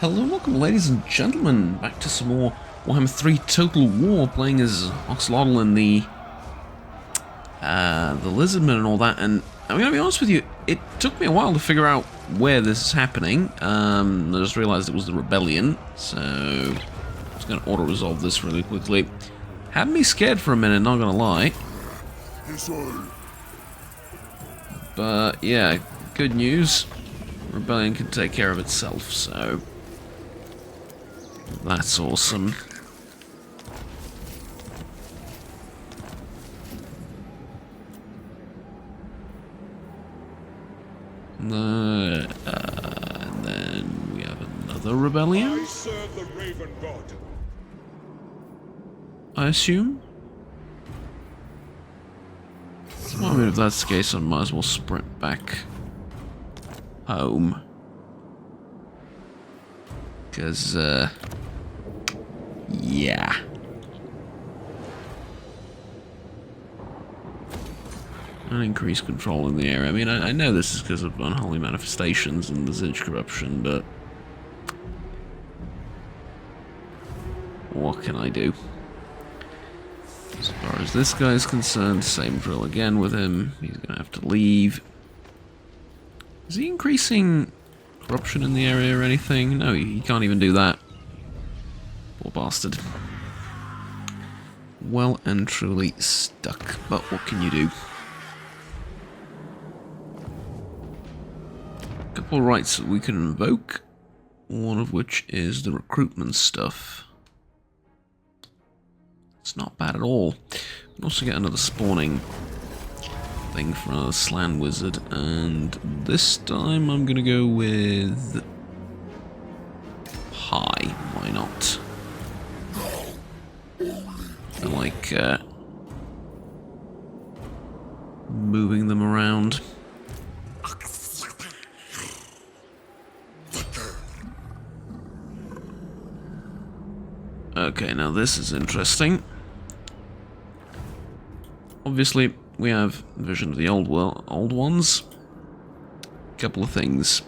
Hello and welcome, ladies and gentlemen, back to some more Warhammer 3 Total War, playing as Oxyotl and the Lizardmen and all that. And I'm going to be honest with you, it took me a while to figure out where this is happening. I just realised it was the rebellion, so I'm just going to auto-resolve this really quickly. Had me scared for a minute, not going to lie. But yeah, good news. Rebellion can take care of itself, so that's awesome. And then we have another rebellion. I serve the Raven God. I assume? Well, I mean, if that's the case, I might as well sprint back home. Because, yeah. And increase control in the area. I mean, I know this is because of unholy manifestations and the Zinch corruption, but what can I do? As far as this guy is concerned, same drill again with him. He's going to have to leave. Is he increasing corruption in the area or anything? No, he can't even do that. Poor bastard. Well and truly stuck. But what can you do? A couple of rights that we can invoke. One of which is the recruitment stuff. It's not bad at all. We can also get another spawning thing for another Slan Wizard, and this time I'm gonna go with high. Why not? I like moving them around. Okay, now this is interesting. Obviously, we have Vision of the Old Ones. Couple of things.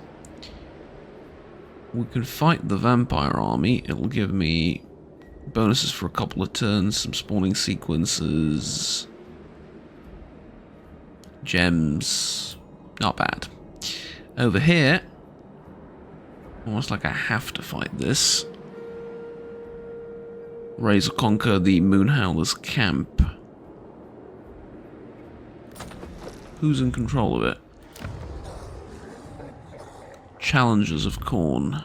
We can fight the vampire army. It'll give me bonuses for a couple of turns, some spawning sequences, gems. Not bad. Over here, almost like I have to fight this. Raise or conquer the Moonhowler's camp. Who's in control of it? Challengers of Khorne.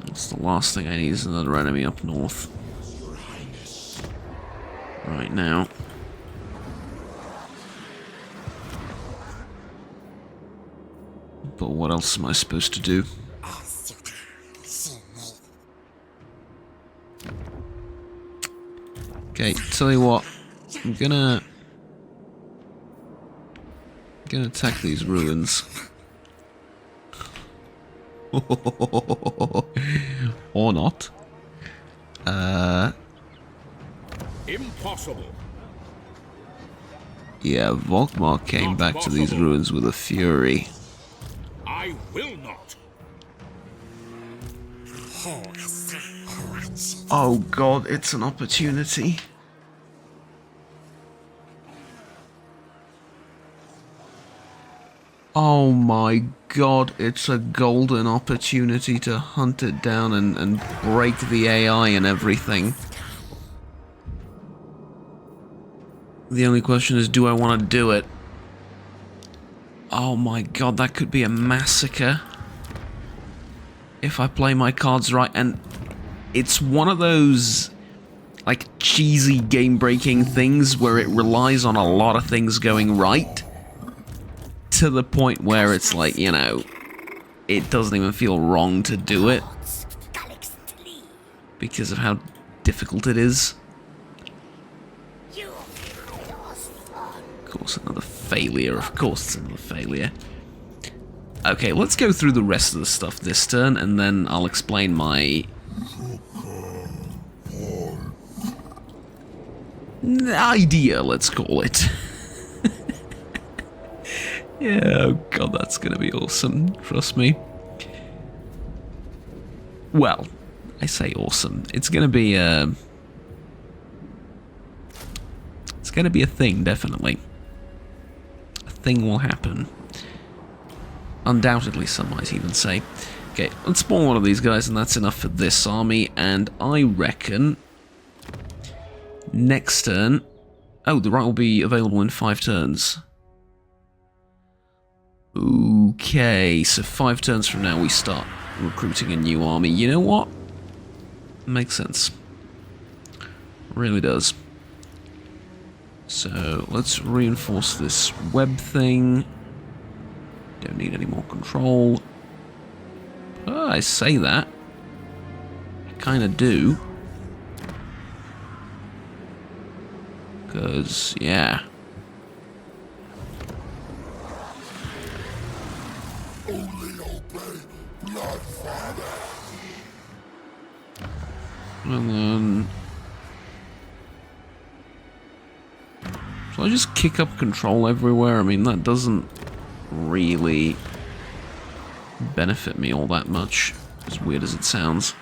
That's the last thing I need is another enemy up north. Right now. But what else am I supposed to do? Okay, tell you what. I'm gonna attack these ruins. Or not. Impossible. Yeah, Volkmar came Not back to these possible. ruins with a fury. I will not. Oh god, it's an opportunity. Oh my god, it's a golden opportunity to hunt it down and break the AI and everything. The only question is, do I want to do it? Oh my god, that could be a massacre. If I play my cards right, and it's one of those like cheesy game-breaking things where it relies on a lot of things going right. To the point where it's like, you know, it doesn't even feel wrong to do it because of how difficult it is. Of course, another failure. Of course, it's another failure. Okay, let's go through the rest of the stuff this turn, and then I'll explain my idea, let's call it. Yeah, oh god, that's gonna be awesome. Trust me. Well, I say awesome. It's gonna be a... It's gonna be a thing, definitely. A thing will happen. Undoubtedly, some might even say. Okay, let's spawn one of these guys, and that's enough for this army, and I reckon... Next turn... Oh, the right will be available in 5 turns. Okay, so 5 turns from now we start recruiting a new army. You know what? Makes sense. Really does. So, let's reinforce this web thing. Don't need any more control. Oh, I say that. I kinda do. Because, yeah. And then... Shall I just kick up control everywhere? I mean, that doesn't really benefit me all that much, as weird as it sounds.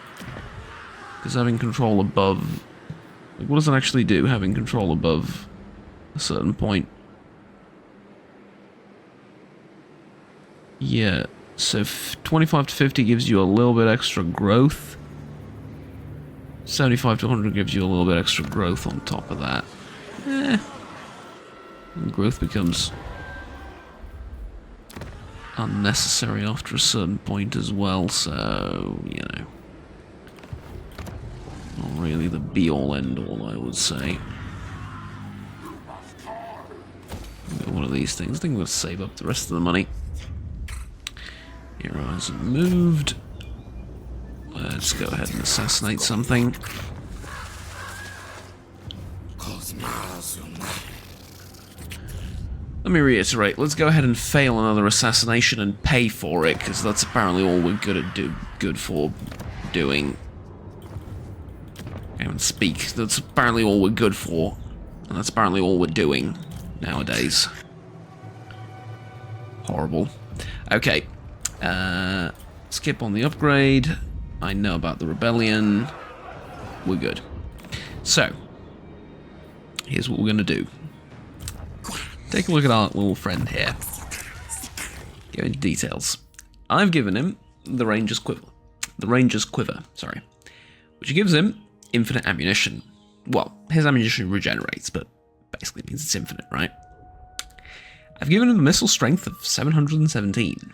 Because having control above... Like, what does it actually do, having control above a certain point? Yeah, so 25 to 50 gives you a little bit extra growth. 75 to 100 gives you a little bit extra growth on top of that. And growth becomes unnecessary after a certain point as well, so, you know. Not really the be-all, end-all, I would say. Got one of these things. I think we'll save up the rest of the money. Hero hasn't moved. Let's go ahead and assassinate something. Let me reiterate, let's go ahead and fail another assassination and pay for it, because that's apparently all we're good for doing. Can't even speak. That's apparently all we're good for, and that's apparently all we're doing nowadays. Horrible. Okay. Skip on the upgrade. I know about the rebellion. We're good. So, here's what we're going to do. Take a look at our little friend here. Go into details. I've given him the Ranger's Quiver. The Ranger's Quiver, sorry. Which gives him infinite ammunition. Well, his ammunition regenerates, but basically means it's infinite, right? I've given him a missile strength of 717.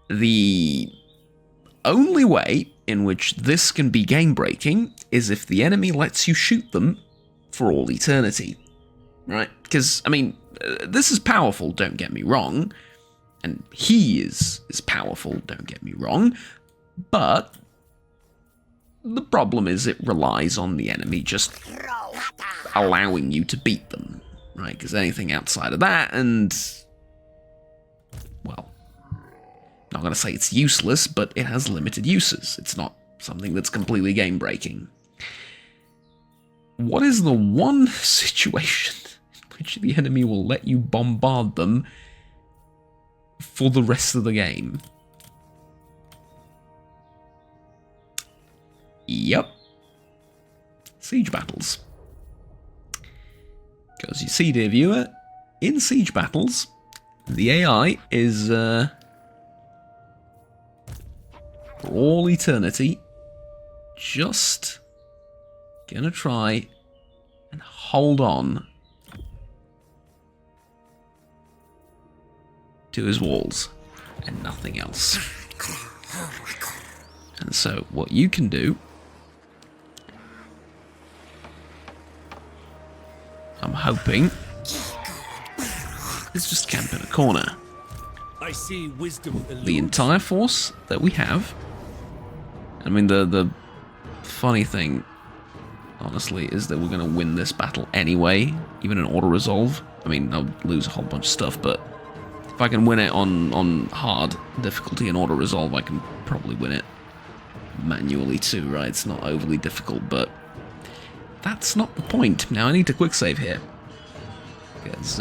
The only way in which this can be game-breaking is if the enemy lets you shoot them for all eternity. Right? Because, I mean, this is powerful, don't get me wrong. And he is powerful, don't get me wrong. But the problem is it relies on the enemy just allowing you to beat them. Right? Because anything outside of that, and... well... not going to say it's useless, but it has limited uses. It's not something that's completely game-breaking. What is the one situation in which the enemy will let you bombard them for the rest of the game? Yep. Siege battles. Because you see, dear viewer, in siege battles, the AI is... for all eternity, just gonna try and hold on to his walls and nothing else. And so what you can do, I'm hoping, is just camp in a corner. I see wisdom. The entire force that we have. I mean, the funny thing, honestly, is that we're going to win this battle anyway, even in auto-resolve. I mean, I'll lose a whole bunch of stuff, but if I can win it on hard difficulty and auto-resolve, I can probably win it manually too, right? It's not overly difficult, but that's not the point. Now, I need to quick save here, because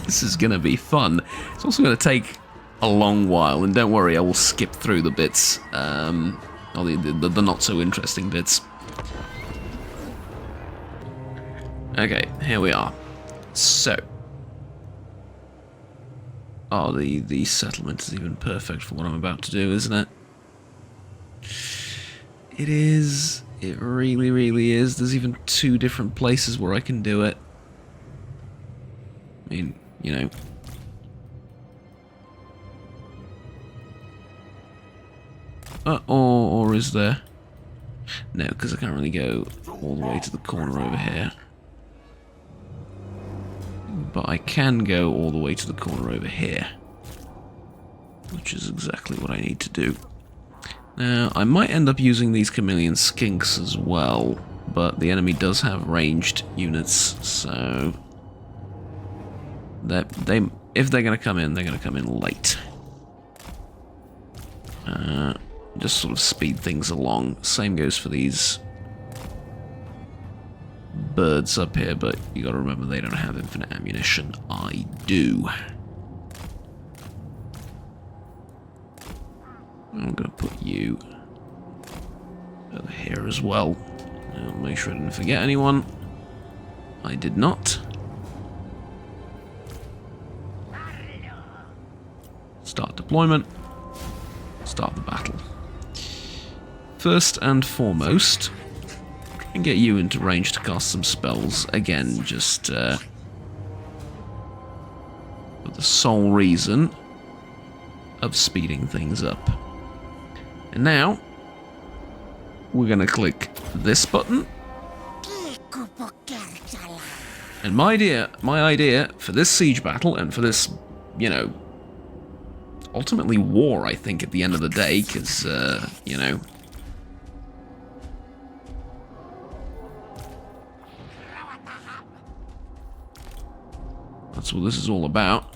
This is going to be fun. It's also going to take a long while, and don't worry, I will skip through the bits, or the not so interesting bits. Okay, here we are. So, oh, the settlement is even perfect for what I'm about to do, isn't it? It is. It really, really is. There's even 2 different places where I can do it. I mean, you know. Or is there? No, because I can't really go all the way to the corner over here. But I can go all the way to the corner over here. Which is exactly what I need to do. Now, I might end up using these Chameleon Skinks as well, but the enemy does have ranged units, so that if they're going to come in, they're going to come in late. Just sort of speed things along. Same goes for these birds up here, but you got to remember they don't have infinite ammunition. I do. I'm going to put you over here as well. I'll make sure I didn't forget anyone. I did not. Start deployment. Start the battle. First and foremost, try and get you into range to cast some spells. Again, just for the sole reason of speeding things up. And now, we're going to click this button. And my idea for this siege battle and for this, you know, ultimately war, I think, at the end of the day, because, you know, that's what this is all about.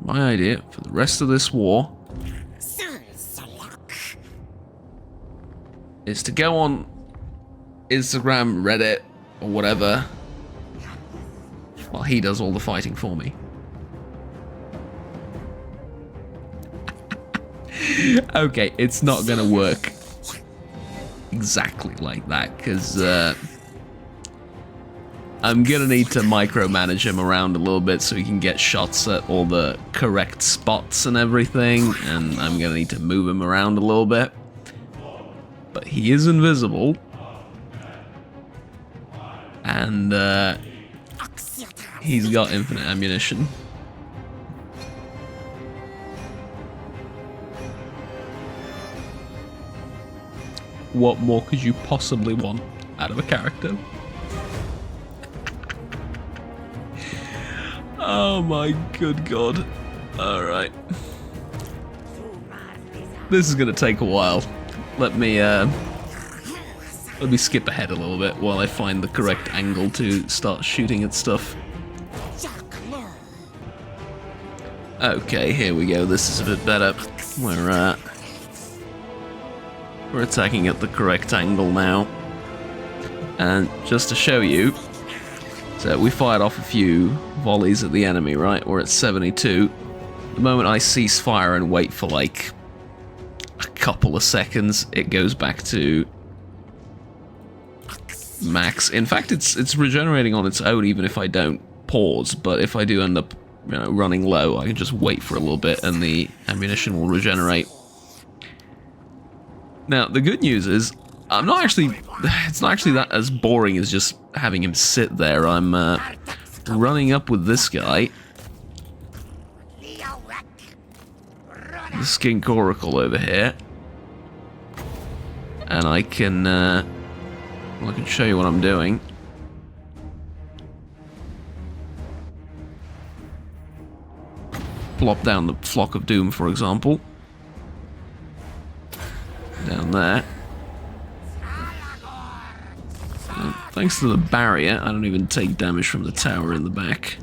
My idea for the rest of this war is to go on Instagram, Reddit, or whatever, while he does all the fighting for me. Okay, it's not gonna work exactly like that, because I'm gonna need to micromanage him around a little bit so he can get shots at all the correct spots and everything, and I'm gonna need to move him around a little bit. But he is invisible, and he's got infinite ammunition. What more could you possibly want out of a character? Oh my good god. Alright. This is gonna take a while. Let me skip ahead a little bit while I find the correct angle to start shooting at stuff. Okay, here we go. This is a bit better. We're attacking at the correct angle now. And just to show you, so we fired off a few volleys at the enemy, right? We're at 72. The moment I cease fire and wait for like a couple of seconds, it goes back to max. In fact, it's regenerating on its own even if I don't pause, but if I do end up, you know, running low, I can just wait for a little bit and the ammunition will regenerate. Now, the good news is, it's not actually that as boring as just having him sit there. I'm running up with this guy, the Skink Oracle over here, and I can show you what I'm doing. Plop down the Flock of Doom, for example, down there. Thanks to the barrier, I don't even take damage from the tower in the back.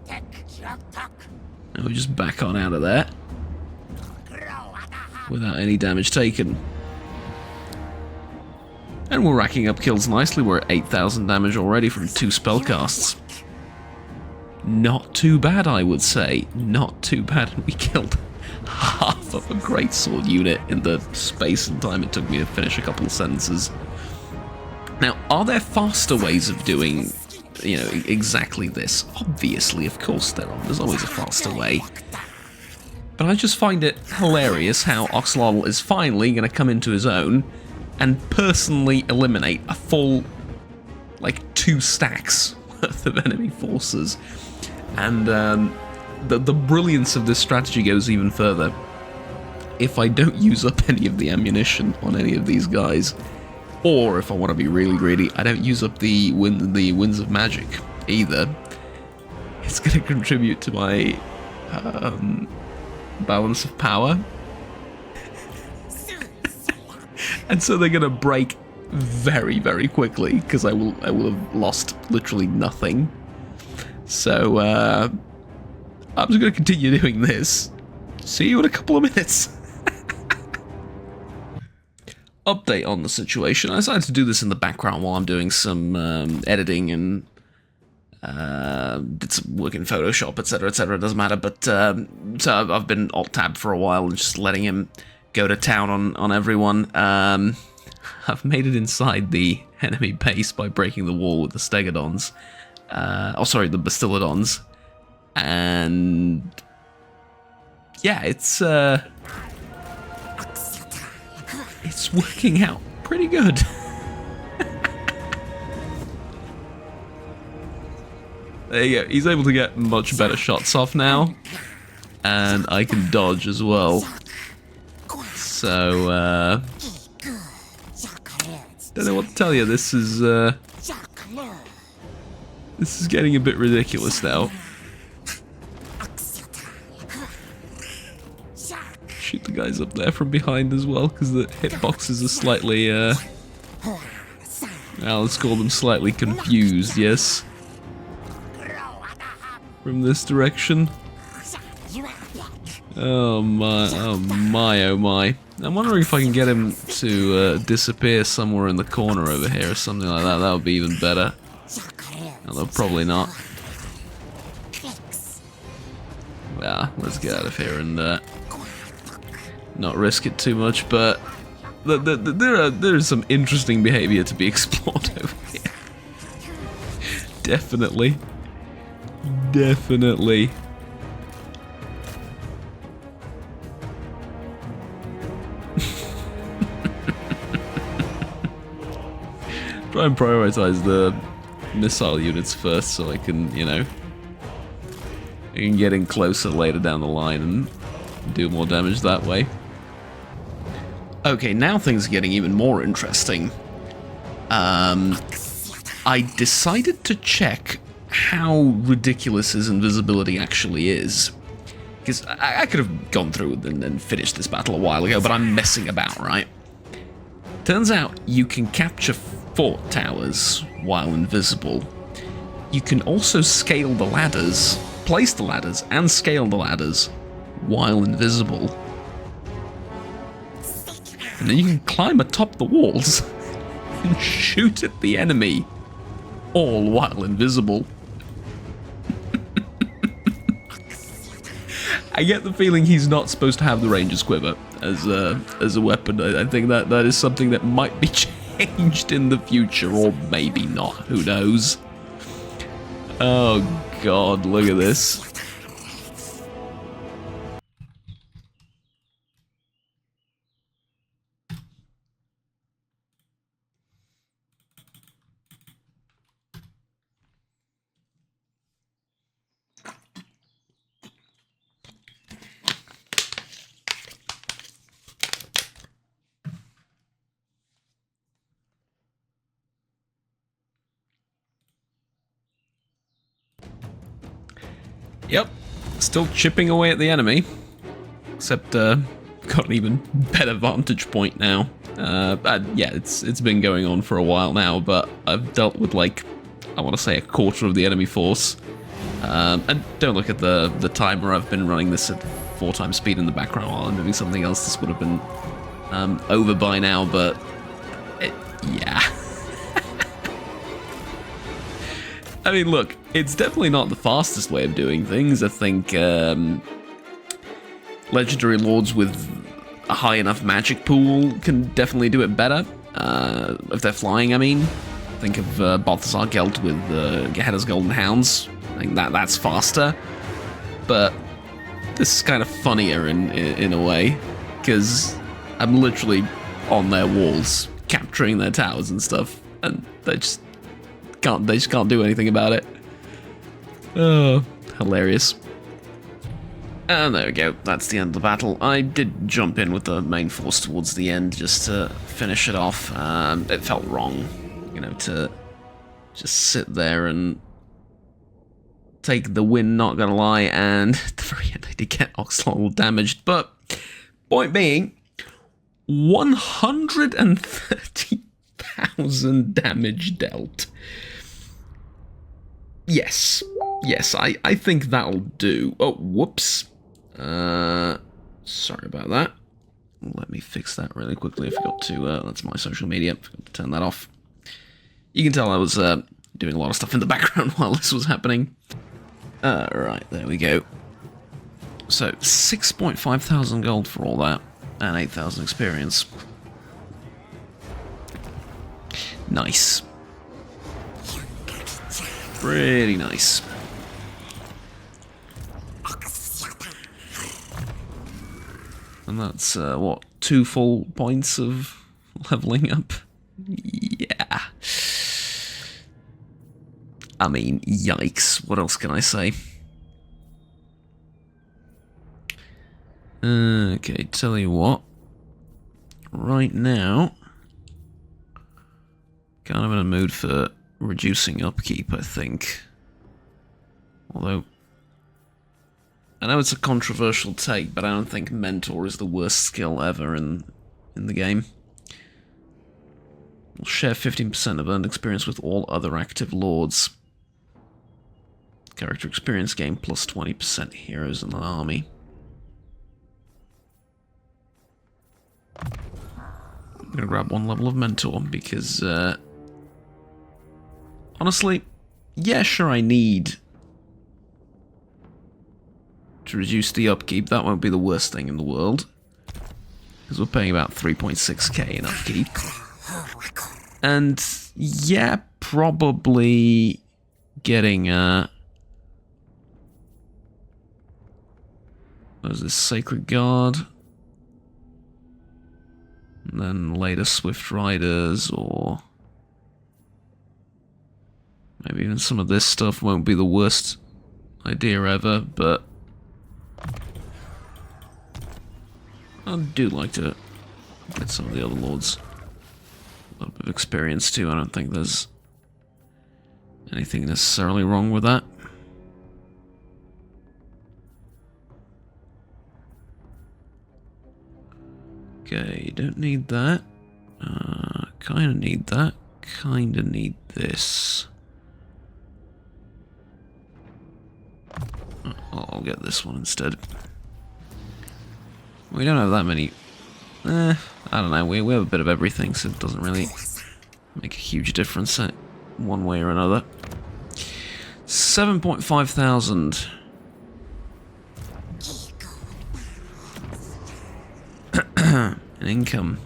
And we just back on out of there without any damage taken. And we're racking up kills nicely. We're at 8,000 damage already from 2 spellcasts. Not too bad, I would say. Not too bad. And we killed half of a greatsword unit in the space and time it took me to finish a couple of sentences. Now, are there faster ways of doing, you know, exactly this? Obviously, of course there are. There's always a faster way. But I just find it hilarious how Oxyotl is finally going to come into his own and personally eliminate a full, like, 2 stacks worth of enemy forces. And the brilliance of this strategy goes even further. If I don't use up any of the ammunition on any of these guys, or if I want to be really greedy, I don't use up the winds of magic either, it's going to contribute to my balance of power. And so they're going to break very, very quickly, because I will have lost literally nothing. So, I'm just going to continue doing this. See you in a couple of minutes. Update on the situation. I decided to do this in the background while I'm doing some editing and did some work in Photoshop, etc., etc. It doesn't matter, but so I've been Alt-Tab for a while and just letting him go to town on everyone. I've made it inside the enemy base by breaking the wall with the Stegodons. Oh, sorry, the Bastiladons. And yeah, it's working out pretty good. There you go. He's able to get much better shots off now, and I can dodge as well. So don't know what to tell you. This is getting a bit ridiculous now. Shoot the guys up there from behind as well, because the hitboxes are slightly, well, let's call them slightly confused, yes? From this direction. Oh my, oh my, oh my. I'm wondering if I can get him to disappear somewhere in the corner over here or something like that. That would be even better. Although probably not. Yeah, let's get out of here and not risk it too much, but there is some interesting behavior to be explored over here. Definitely. Definitely. Try and prioritize the missile units first so I can, you know, I can get in closer later down the line and do more damage that way. Okay, now things are getting even more interesting. I decided to check how ridiculous his invisibility actually is. Because I could have gone through and finished this battle a while ago, but I'm messing about, right? Turns out you can capture fort towers while invisible. You can also scale the ladders, place the ladders, and scale the ladders while invisible. And then you can climb atop the walls and shoot at the enemy, all while invisible. I get the feeling he's not supposed to have the Ranger's Quiver as a weapon. I think that is something that might be changed in the future, or maybe not. Who knows? Oh God, look at this. Yep, still chipping away at the enemy, except got an even better vantage point now. Yeah, it's been going on for a while now, but I've dealt with, like, I want to say a quarter of the enemy force. And don't look at the timer. I've been running this at 4 times speed in the background while I'm doing something else. This would have been over by now, but Yeah. I mean, look, it's definitely not the fastest way of doing things. I think legendary lords with a high enough magic pool can definitely do it better. If they're flying, I mean. Think of Balthasar Gelt with Gehenna's Golden Hounds. I think that's faster. But this is kind of funnier in a way, because I'm literally on their walls, capturing their towers and stuff, and they just can't do anything about it. Oh, hilarious. And there we go, that's the end of the battle. I did jump in with the main force towards the end just to finish it off. It felt wrong, you know, to just sit there and take the win, not gonna lie, and at the very end I did get Oxyotl damaged, but point being, 130,000 damage dealt. Yes, I think that'll do. Oh, whoops. Sorry about that. Let me fix that really quickly. I forgot to, that's my social media. I forgot to turn that off. You can tell I was doing a lot of stuff in the background while this was happening. Right, there we go. So, 6,500 gold for all that, and 8,000 experience. Nice. Pretty nice. And that's, what, 2 full points of leveling up? Yeah. I mean, yikes. What else can I say? Okay, tell you what. Right now, kind of in a mood for reducing upkeep, I think. Although, I know it's a controversial take, but I don't think Mentor is the worst skill ever in the game. We'll share 15% of earned experience with all other active lords. Character experience gain plus 20% heroes in an army. I'm gonna grab 1 level of Mentor because, honestly, yeah, sure, I need to reduce the upkeep. That won't be the worst thing in the world, because we're paying about 3.6k in upkeep. And yeah, probably getting what is this, Sacred Guard? And then later Swift Riders, or maybe even some of this stuff won't be the worst idea ever, but I do like to get some of the other lords a little bit of experience too. I don't think there's anything necessarily wrong with that. Okay, don't need that. Kinda need that. Kinda need this. I'll get this one instead. We don't have that many. I don't know. We have a bit of everything, so it doesn't really make a huge difference one way or another. 7,500. An income.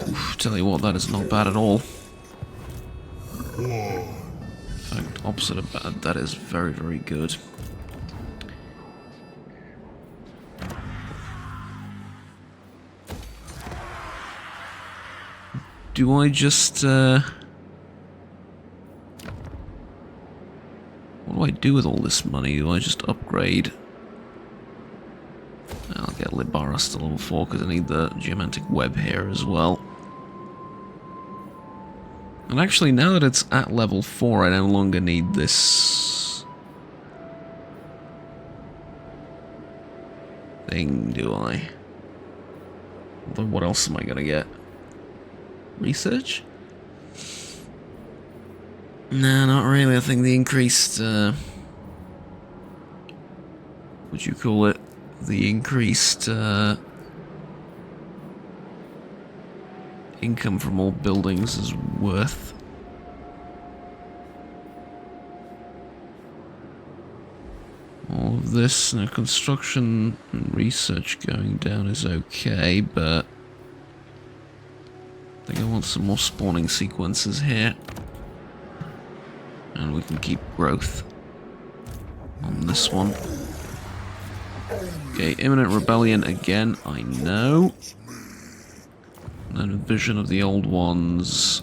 Oof, tell you what, that is not bad at all. In fact, opposite of bad, that is very, very good. Do I just, what do I do with all this money? Do I just upgrade? I'll get Libaras to level 4 because I need the Geomantic Web here as well. And actually, now that it's at level 4, I no longer need this thing, do I? Although, what else am I gonna get? Research? No, not really. I think the increased, would you call it? The increased income from all buildings is worth. All of this, construction and research going down is okay, but I think I want some more spawning sequences here. And we can keep growth on this one. Okay, imminent rebellion again, I know. And then a vision of the old ones.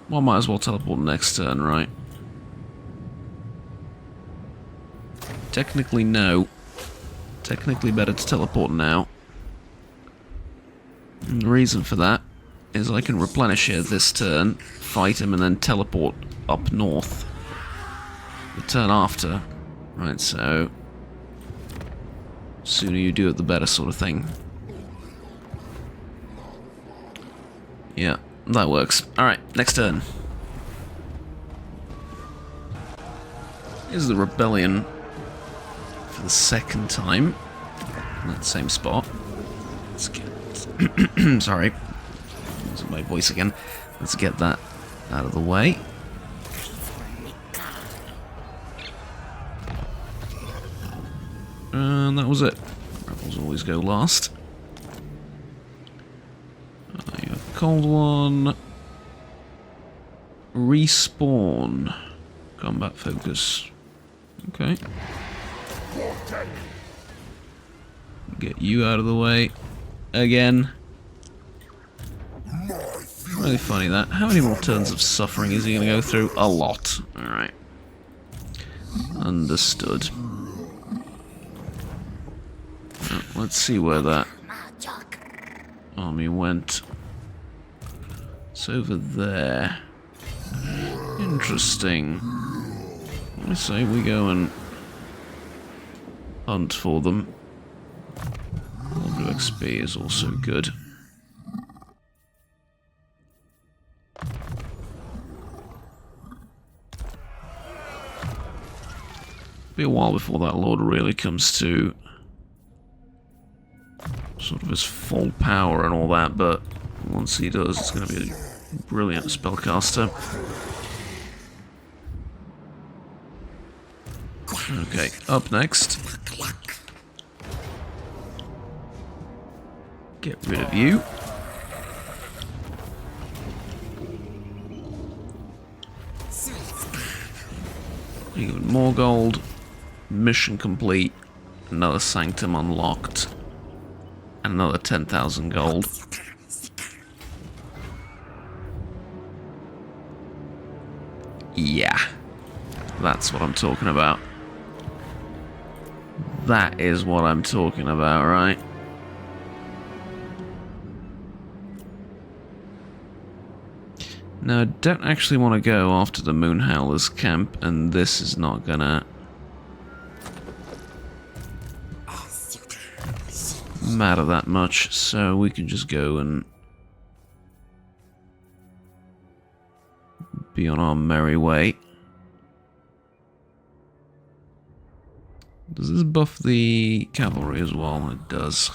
Well, might as well teleport next turn, right? Technically, no. Technically better to teleport now. And the reason for that is I can replenish here this turn, fight him, and then teleport up north the turn after. Right, so sooner you do it, the better, sort of thing. Yeah, that works. Alright, next turn. Here's the rebellion for the second time. In that same spot. Let's get... Sorry. Losing my voice again. Let's get that out of the way. And that was it. Rebels always go last. You have a cold one. Respawn. Combat focus. Okay. Get you out of the way. Again. Really funny that. How many more turns of suffering is he going to go through? A lot. Alright. Understood. Let's see where that army went. It's over there. Interesting. I say we go and hunt for them. A little bit of XP is also good. Be a while before that Lord really comes to sort of his full power and all that, but once he does, it's going to be a brilliant spellcaster. Okay, up next. Get rid of you. Even more gold. Mission complete. Another sanctum unlocked. And another 10,000 gold. Yeah. That's what I'm talking about. That is what I'm talking about, right? Now, I don't actually want to go after the Moonhowler's camp, and this is not gonna matter that much, so we can just go and be on our merry way. Does this buff the cavalry as well? It does.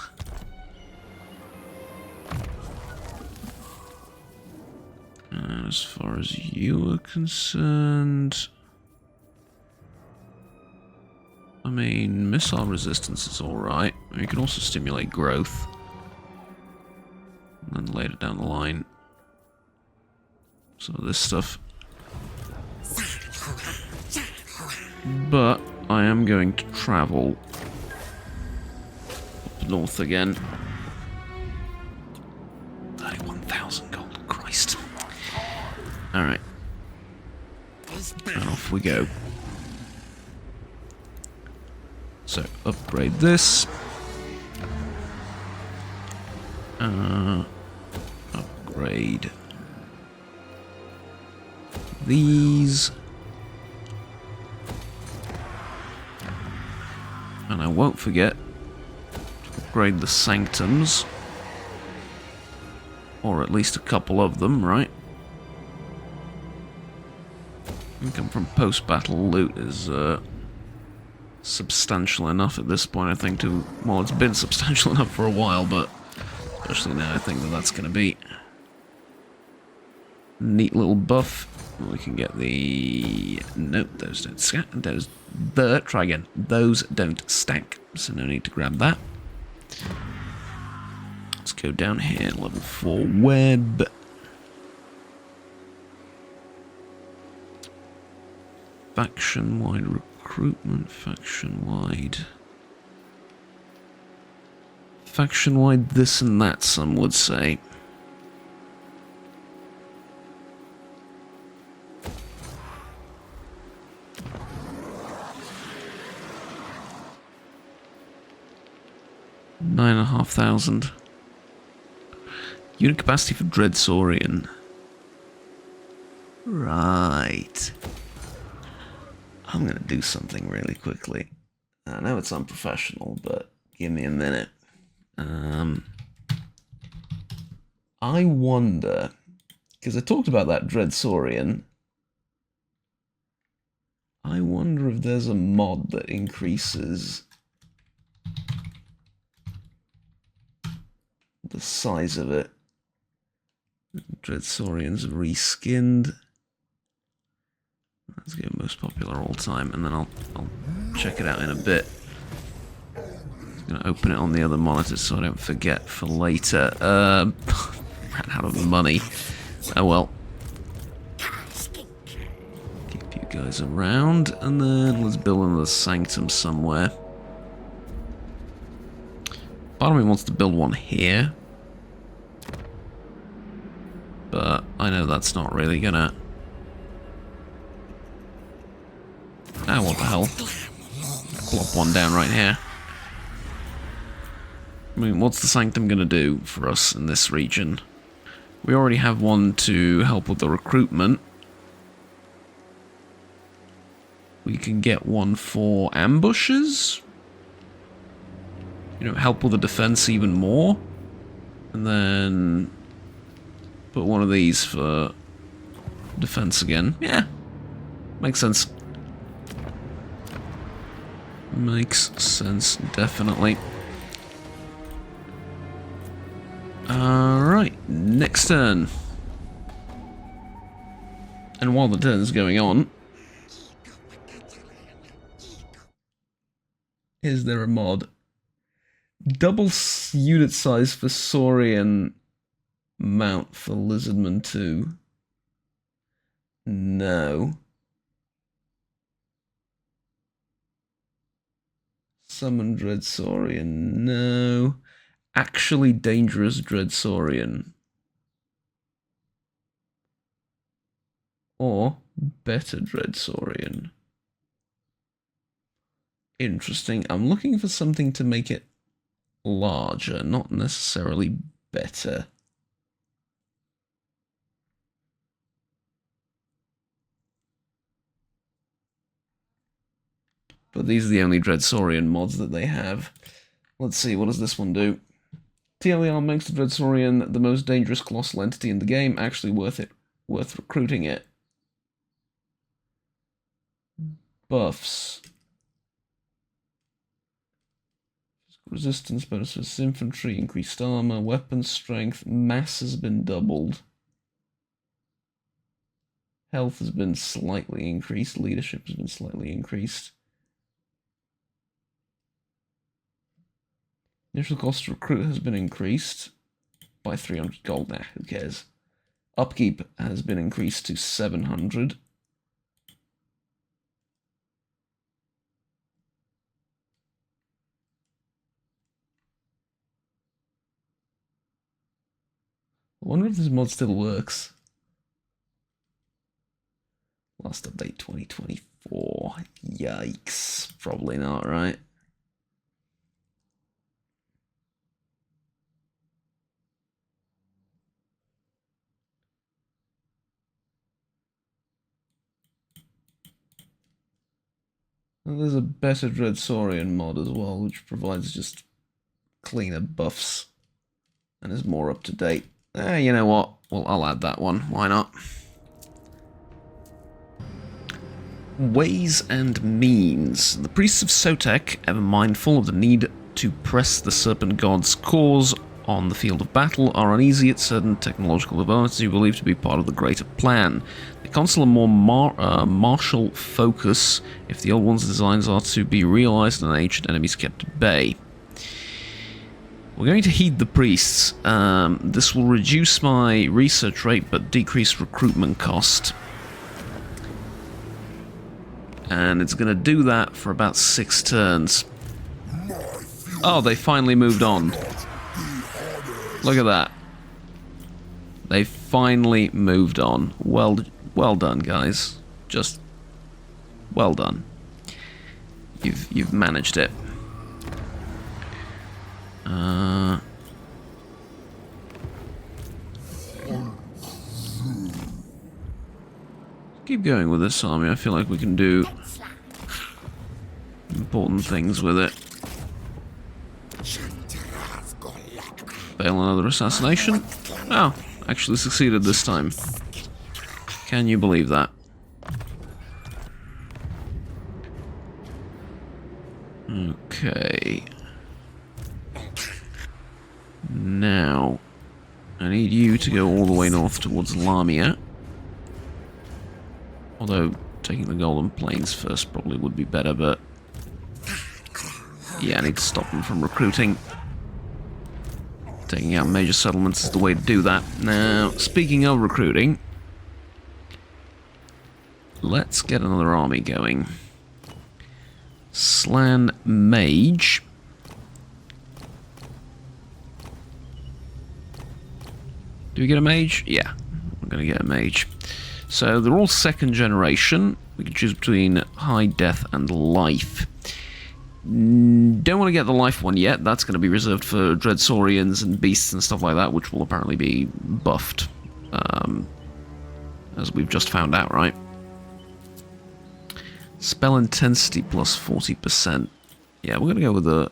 And as far as you are concerned, I mean, missile resistance is alright. You can also stimulate growth. And then later down the line, some of this stuff. But I am going to travel up north again. 31,000 gold, Christ. Alright. And off we go. So, upgrade this. Upgrade these. And I won't forget to upgrade the sanctums. Or at least a couple of them, right? Income from post-battle loot is substantial enough at this point, I think, to... Well, it's been substantial enough for a while, but especially now I think that that's going to be a neat little buff. We can get the... Nope, those don't stack. Try again. Those don't stack, so no need to grab that. Let's go down here, level 4 web. Faction-wide recruitment, faction-wide... Faction-wide this and that, some would say. $9,500. Unit capacity for Dreadsaurian. Right. I'm going to do something really quickly. I know it's unprofessional, but give me a minute. I wonder, because I talked about that Dreadsaurian, I wonder if there's a mod that increases the size of it. Dreadsaurians reskinned. Let's get most popular all time, and then I'll check it out in a bit. I'm gonna open it on the other monitor so I don't forget for later. Ran out of money. Oh well. Keep you guys around, and then let's build another sanctum somewhere. Part of me wants to build one here, but I know that's not really gonna... Ah, what the hell? Plop one down right here. I mean, what's the sanctum gonna do for us in this region? We already have one to help with the recruitment. We can get one for ambushes. You know, help with the defense even more. And then put one of these for defense again. Yeah, makes sense. Makes sense, definitely. Alright, next turn. And while the turn's going on, is there a mod? Double unit size for Saurian mount for Lizardmen 2. No. Summon Dreadsaurian. No. Actually dangerous Dreadsaurian. Or better Dreadsaurian. Interesting. I'm looking for something to make it larger, not necessarily better. But these are the only Dreadsaurian mods that they have. Let's see, what does this one do? TLER makes the Dreadsaurian the most dangerous colossal entity in the game. Actually worth recruiting it. Buffs. Resistance bonuses, infantry, increased armor, weapon strength, mass has been doubled. Health has been slightly increased, leadership has been slightly increased. Initial cost to recruit has been increased by 300 gold. Nah, who cares? Upkeep has been increased to 700. I wonder if this mod still works. Last update 2024. Yikes. Probably not, right? Well, there's a better Dreadsaurian mod as well, which provides just cleaner buffs and is more up to date. You know what? Well, I'll add that one. Why not? Ways and means. The priests of Sotek, ever mindful of the need to press the Serpent God's cause on the field of battle, are uneasy at certain technological developments you believe to be part of the greater plan. They consul a more martial focus if the Old One's designs are to be realized and ancient enemies kept at bay. We're going to heed the priests. This will reduce my research rate but decrease recruitment cost. And it's going to do that for about 6 turns. Oh, they finally moved on. Look at that. They finally moved on. Well done, guys. Just well done. You've managed it. Keep going with this army. I feel like we can do important things with it. Fail another assassination. Oh, actually succeeded this time. Can you believe that? Okay. Now, I need you to go all the way north towards Lamia. Although, taking the Golden Plains first probably would be better, but... yeah, I need to stop them from recruiting. Taking out major settlements is the way to do that. Now, speaking of recruiting... let's get another army going. Slan Mage. Do we get a mage? Yeah, we're going to get a mage. So they're all 2nd generation. We can choose between high, death, and life. Don't want to get the life one yet. That's going to be reserved for Dreadsaurians and beasts and stuff like that, which will apparently be buffed. As we've just found out, right? Spell intensity plus 40%. Yeah, we're going to go with the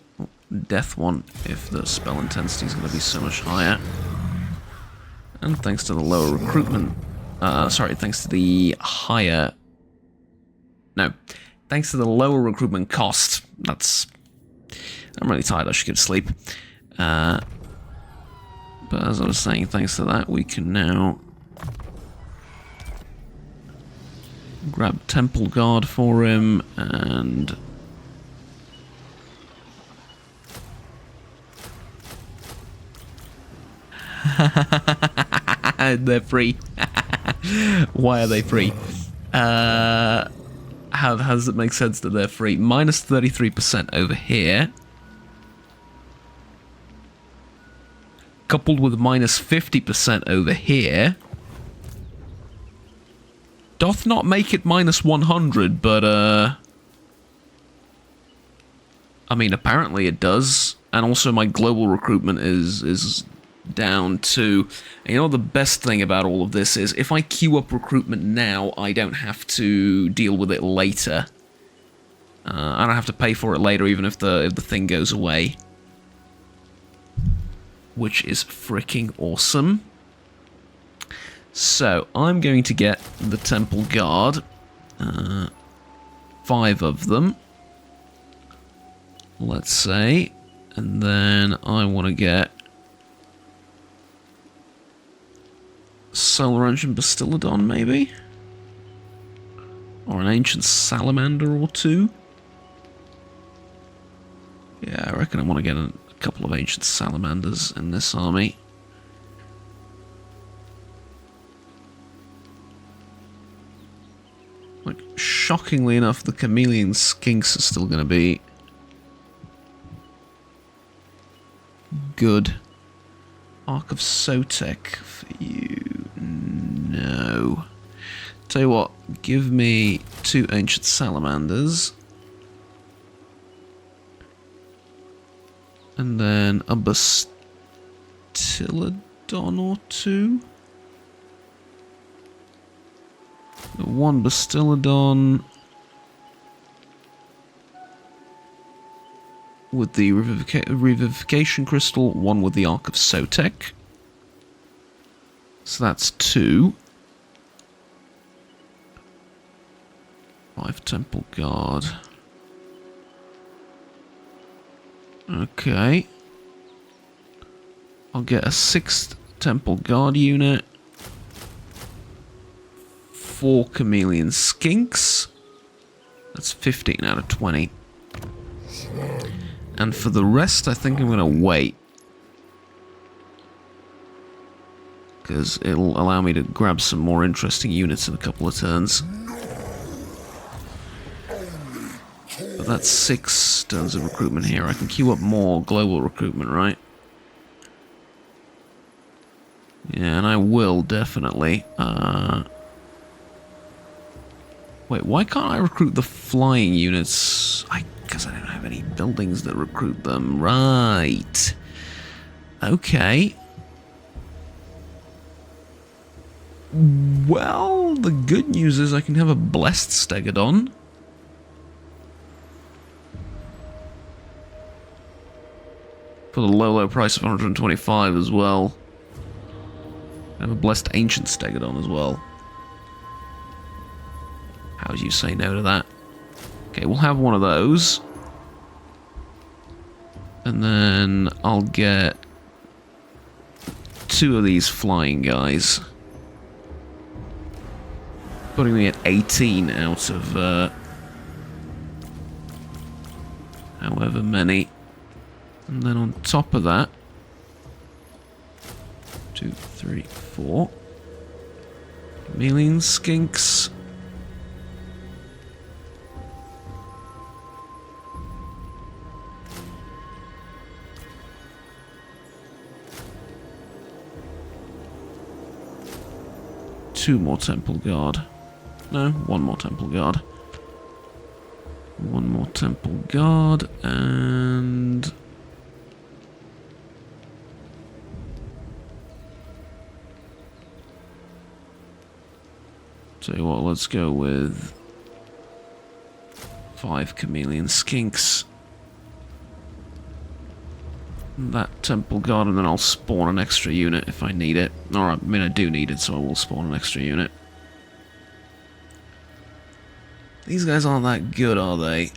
death one if the spell intensity is going to be so much higher. And thanks to the lower recruitment... thanks to the higher... no, thanks to the lower recruitment cost. That's... I'm really tired, I should get to sleep. But as I was saying, thanks to that, we can now... grab Temple Guard for him, and... they're free. Why are they free? How does it make sense that they're free? Minus 33% over here. Coupled with minus 50% over here. Doth not make it minus 100, but, I mean, apparently it does. And also my global recruitment is down to... and you know the best thing about all of this is, if I queue up recruitment now, I don't have to deal with it later. I don't have to pay for it later, even if the thing goes away. Which is freaking awesome. So, I'm going to get the Temple Guard. 5 of them. Let's say. And then I want to get... Solar Engine Bastillodon, maybe? Or an Ancient Salamander or 2? Yeah, I reckon I want to get a couple of Ancient Salamanders in this army. Like, shockingly enough, the Chameleon Skinks are still going to be good. Ark of Sotek for you. No. Tell you what, give me 2 Ancient Salamanders. And then a Bastillodon or 2. 1 Bastillodon with the Revivification Crystal, 1 with the Ark of Sotek. So that's 2. 5 Temple Guard. Okay. I'll get a 6th Temple Guard unit. 4 Chameleon Skinks. That's 15 out of 20. And for the rest, I think I'm going to wait. Because it'll allow me to grab some more interesting units in a couple of turns. But that's 6 turns of recruitment here. I can queue up more global recruitment, right? Yeah, and I will, definitely. Wait, why can't I recruit the flying units? Because I don't have any buildings that recruit them. Right. Okay. Well, the good news is I can have a blessed Stegodon. For the low price of 125 as well. I have a blessed ancient Stegodon as well. How do you say no to that? Okay, we'll have one of those. And then I'll get 2 of these flying guys. Putting me at 18 out of however many. And then on top of that, 2, 3, 4 Chameleon Skinks. Two more Temple Guard. No, 1 more Temple Guard. 1 more Temple Guard, and... Tell you what, let's go with 5 Chameleon Skinks. That Temple Guard, and then I'll spawn an extra unit if I need it. Alright, I mean I do need it, so I will spawn an extra unit. These guys aren't that good, are they?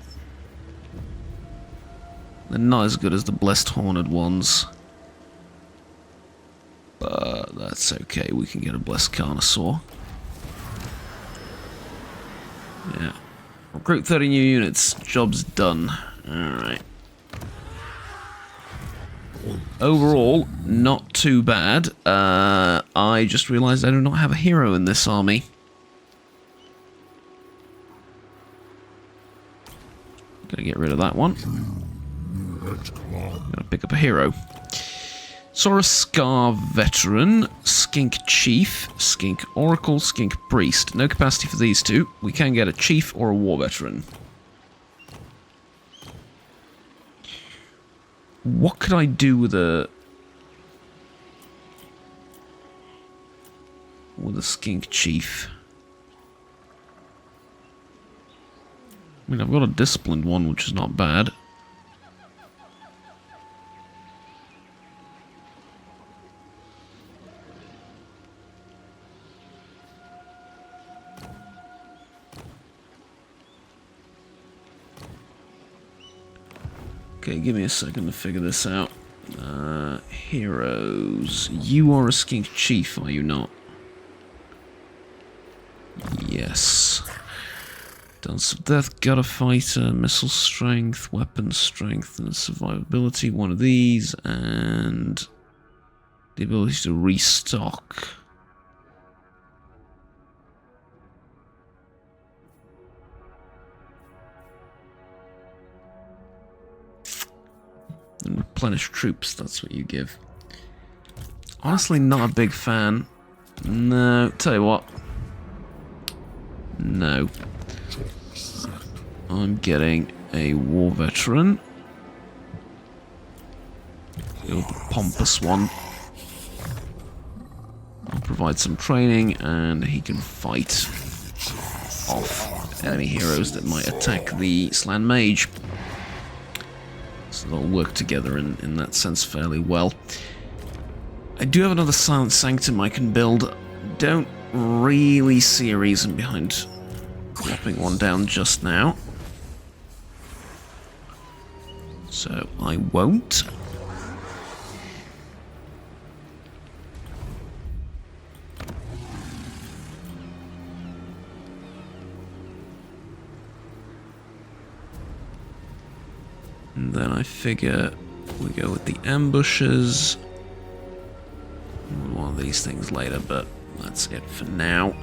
They're not as good as the Blessed Horned ones. But that's okay, we can get a Blessed Carnosaur. Yeah. Recruit 30 new units. Job's done. Alright. Overall, not too bad. I just realized I do not have a hero in this army. Gonna get rid of that one. Gonna pick up a hero. Saw a Scar Veteran, Skink Chief, Skink Oracle, Skink Priest. No capacity for these two. We can get a Chief or a War Veteran. What could I do with a Skink Chief? I mean, I've got a disciplined one, which is not bad. Okay, give me a second to figure this out. Heroes. You are a Skink Chief, are you not? Yes. Dance of Death, Gutter Fighter, Missile Strength, Weapon Strength, and Survivability. One of these, and the ability to restock. And replenish troops, that's what you give. Honestly, not a big fan. No, tell you what. No. I'm getting a War Veteran. The pompous one. I'll provide some training, and he can fight off enemy heroes that might attack the Slan Mage. So they'll work together in that sense fairly well. I do have another Silent Sanctum I can build. Don't really see a reason behind dropping one down just now. So I won't. And then I figure we go with the ambushes. One of these things later, but that's it for now.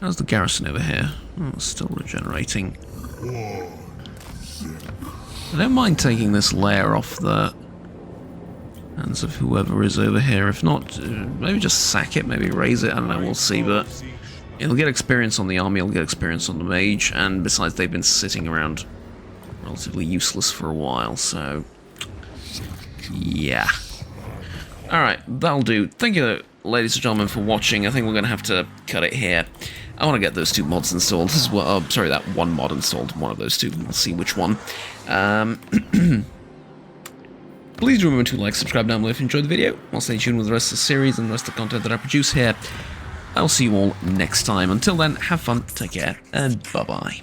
How's the garrison over here? Oh, it's still regenerating. I don't mind taking this layer off the hands of whoever is over here. If not, maybe just sack it, maybe raise it. I don't know, we'll see, but it'll get experience on the army, it'll get experience on the mage, and besides, they've been sitting around relatively useless for a while, so yeah. Alright, that'll do. Thank you, ladies and gentlemen, for watching. I think we're going to have to cut it here. I want to get those two mods installed as well. Oh, sorry, that one mod installed. One of those two. We'll see which one. Please remember to like, subscribe down below if you enjoyed the video. I'll stay tuned with the rest of the series and the rest of the content that I produce here. I'll see you all next time. Until then, have fun, take care, and bye-bye.